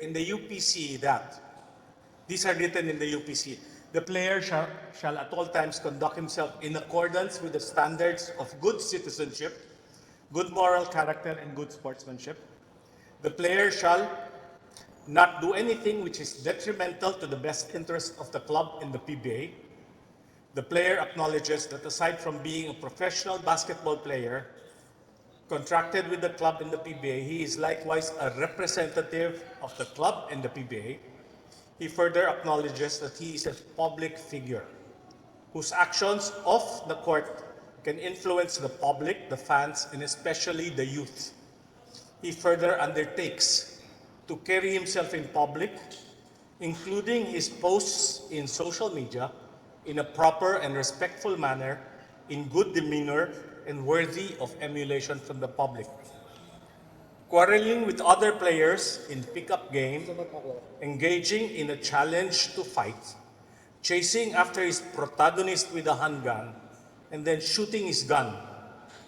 in the UPC that, these are written in the UPC, the player shall at all times conduct himself in accordance with the standards of good citizenship, good moral character, and good sportsmanship. The player shall not do anything which is detrimental to the best interest of the club and the PBA. The player acknowledges that aside from being a professional basketball player, contracted with the club and the PBA, he is likewise a representative of the club and the PBA. He further acknowledges that he is a public figure whose actions off the court can influence the public, the fans, and especially the youth. He further undertakes to carry himself in public, including his posts in social media, in a proper and respectful manner, in good demeanor, and worthy of emulation from the public. Quarreling with other players in pickup game, engaging in a challenge to fight, chasing after his protagonist with a handgun, and then shooting his gun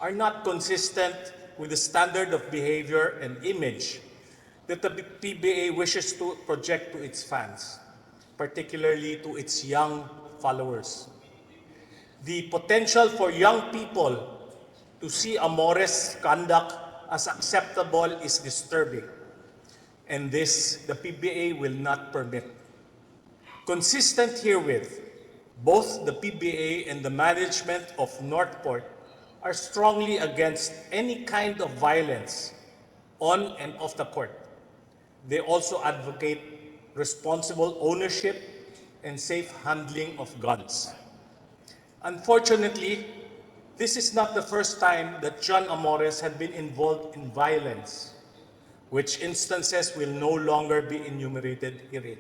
are not consistent with the standard of behavior and image that the PBA wishes to project to its fans, particularly to its young followers. The potential for young people to see Amores' conduct as acceptable is disturbing, and this the PBA will not permit. Consistent herewith, both the PBA and the management of Northport are strongly against any kind of violence on and off the court. They also advocate responsible ownership and safe handling of guns. Unfortunately, this is not the first time that John Amores had been involved in violence, which instances will no longer be enumerated herein.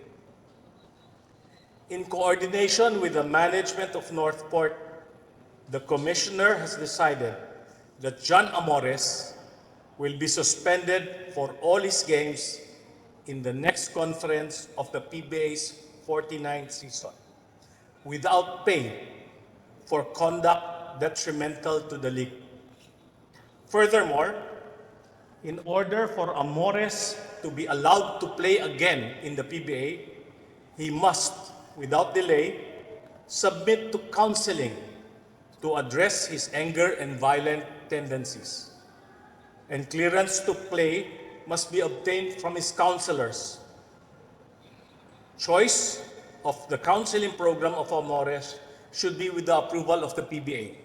In coordination with the management of Northport, the Commissioner has decided that John Amores will be suspended for all his games in the next conference of the PBA's 49th season, without pay for conduct detrimental to the league. Furthermore, in order for Amores to be allowed to play again in the PBA, he must, without delay, submit to counseling to address his anger and violent tendencies. And clearance to play must be obtained from his counselors. Choice of the counseling program of Amores should be with the approval of the PBA.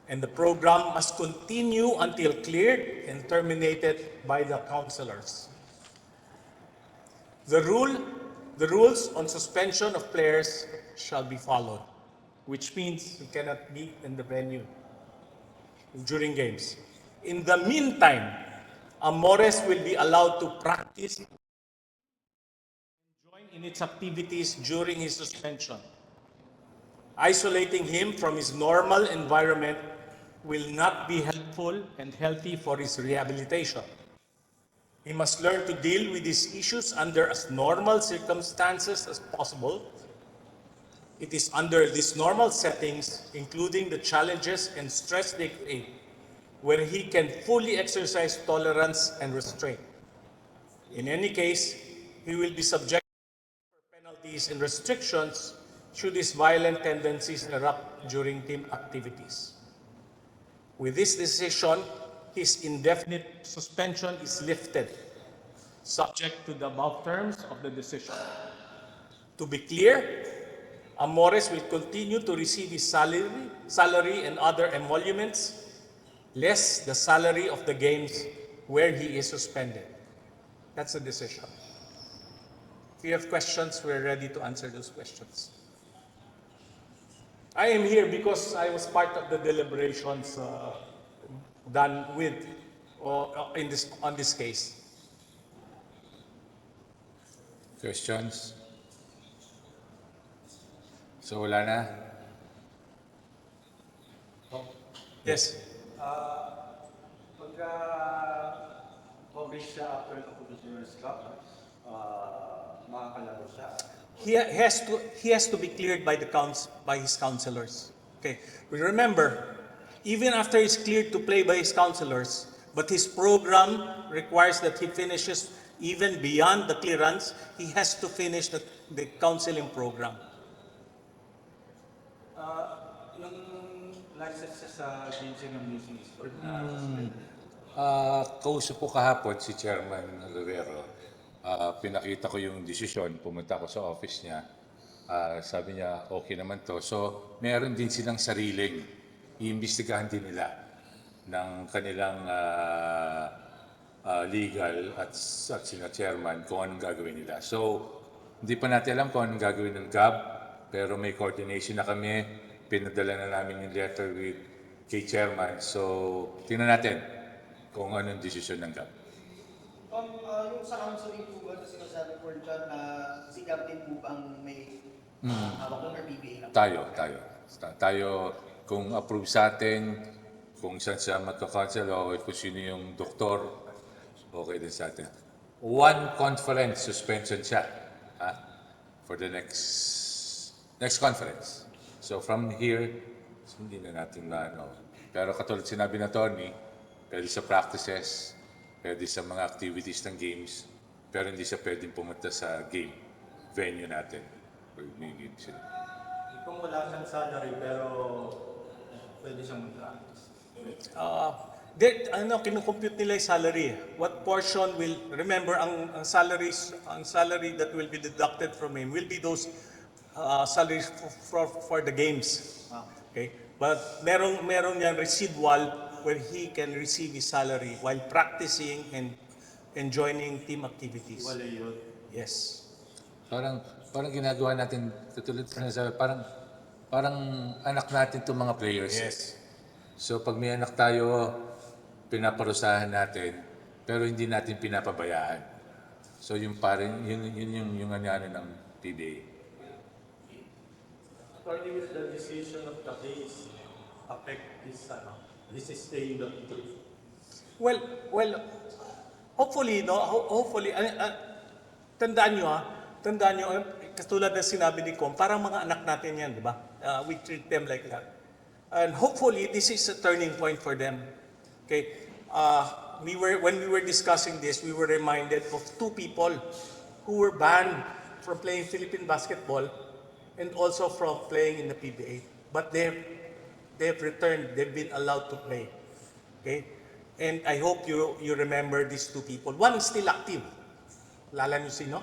And the program must continue until cleared and terminated by the counselors. The rules on suspension of players shall be followed, which means you cannot be in the venue during games. In the meantime, Amores will be allowed to practice and join in its activities during his suspension. Isolating him from his normal environment will not be helpful and healthy for his rehabilitation. He must learn to deal with these issues under as normal circumstances as possible. It is under these normal settings, including the challenges and stress they create, where he can fully exercise tolerance and restraint. In any case, he will be subject to penalties and restrictions should his violent tendencies erupt during team activities. With this decision, his indefinite suspension is lifted, subject to the above terms of the decision. To be clear, Amores will continue to receive his salary and other emoluments, less the salary of the games where he is suspended. That's the decision. If you have questions, we're ready to answer those questions. I am here because I was part of the deliberations done with on this case. Questions? So wala na? Yes. Pagka publish siya after the Commissioner's Cup, makakalaro siya. He has to be cleared by his counselors. Okay. We remember, even after he's cleared to play by his counselors, but his program requires that he finishes even beyond the clearance, he has to finish the counseling program. Nung license siya sa Ginseng Amusement Store, Kausap ko kahapon si Chairman Rivero. Pinakita ko yung desisyon, pumunta ako sa office niya. Sabi niya, okay naman to. So, meron din silang sariling, iimbestigahan din nila ng kanilang legal at sina chairman kung anong gagawin nila. So, hindi pa natin alam kung anong gagawin ng GAB, pero may coordination na kami. Pinadala na namin yung letter kay chairman. So, tingnan natin kung anong desisyon ng GAB. Yung sa counseling po ba na sinasabi po dyan na si Captain po ang may hawak ng PBA lang? Tayo, kung approve sa atin, kung saan siya magka-counsel o kung sino yung doktor, okay din sa atin. One conference suspension siya for the next conference. So from here, hindi na natin Pero katulad sinabi na Tony, pwede sa practices, pwede sa mga activities ng games, pero hindi siya pwedeng pumunta sa game venue natin. Pag may game sila. kung wala siyang salary pero pwede siyang mag-practice. Kinukompute nila yung salary. What portion will, remember, ang salary that will be deducted from him will be those salaries for the games. Okay? But meron yan residual where he can receive his salary while practicing and joining team activities. Wala yun. Yes. Parang ginagawa natin, katulad pa sabi, parang anak natin itong mga players. Yes. So pag may anak tayo, pinaparusahan natin, pero hindi natin pinapabayaan. So yung yung ano ng PBA. According with the decision of the case, affect this stay in the country. Well, hopefully, tandaan nyo, katulad ng sinabi ni Kom, parang mga anak natin yan, di ba? We treat them like that. And hopefully, this is a turning point for them. Okay? When we were discussing this, we were reminded of two people who were banned from playing Philippine basketball and also from playing in the PBA. But they've returned, they've been allowed to play. Okay? And I hope you remember these two people. One is still active. Lala niyo sino?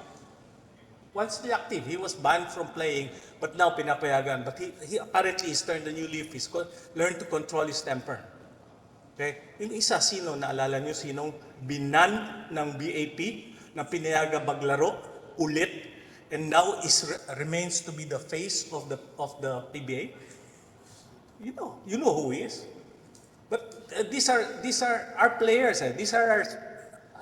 One's still active. He was banned from playing, but now pinapayagan. But he apparently has turned a new leaf. He's learned to control his temper. Okay? Yung isa, sino? Naalala niyo sinong binan ng BAP na pinayagan maglaro ulit and now remains to be the face of the PBA? You know who he is. But these are our players. These are our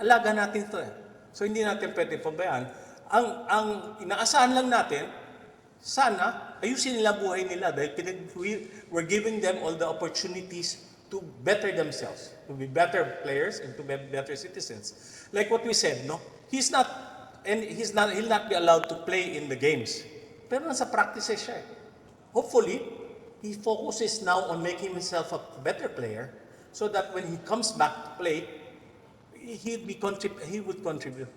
alaga natin to. So hindi natin pwede pabayaan. Ang inaasahan lang natin, sana ayusin nila buhay nila dahil we're giving them all the opportunities to better themselves, to be better players and to be better citizens. Like what we said, no? He'll not be allowed to play in the games. Pero nasa practices siya. Hopefully, he focuses now on making himself a better player so that when he comes back to play, he would contribute.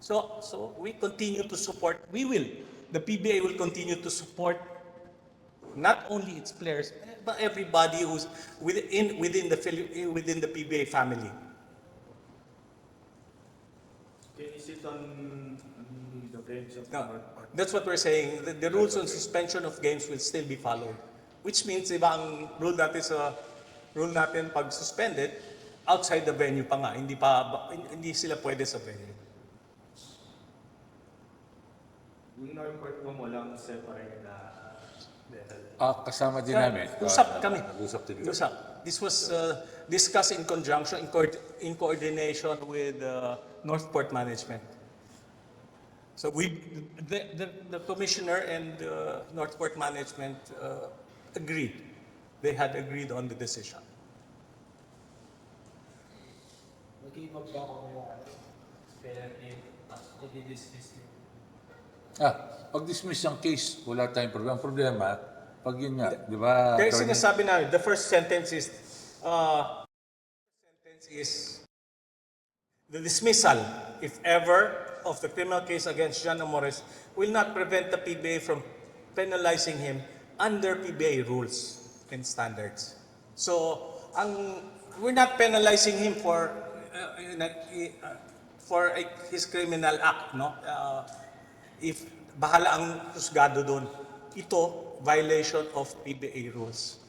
So we continue to support, the PBA will continue to support not only its players, but everybody who's within the PBA family. Is it on the bench of No, that's what we're saying. The rules on suspension of games will still be followed. Which means, iba ang rule natin pag suspended, outside the venue pa nga, hindi sila pwede sa venue. Yung North mo walang separate na level. Kasama din namin. Usap kami. Usap din kami. Usap. This was discussed in conjunction, in coordination with Northport Management. So the commissioner and Northport Management agreed. They had agreed on the decision. Mag-iwag ba ako penalty i-dismiss niyo? Pag-dismiss ang case, wala tayong problema. Ang problema, pag yun nga, di ba? Kaya sinasabi namin, the first sentence is the dismissal if ever, of the criminal case against John Amores will not prevent the PBA from penalizing him under PBA rules and standards. So, we're not penalizing him for his criminal act, no? If bahala ang husgado doon, ito violation of PBA rules.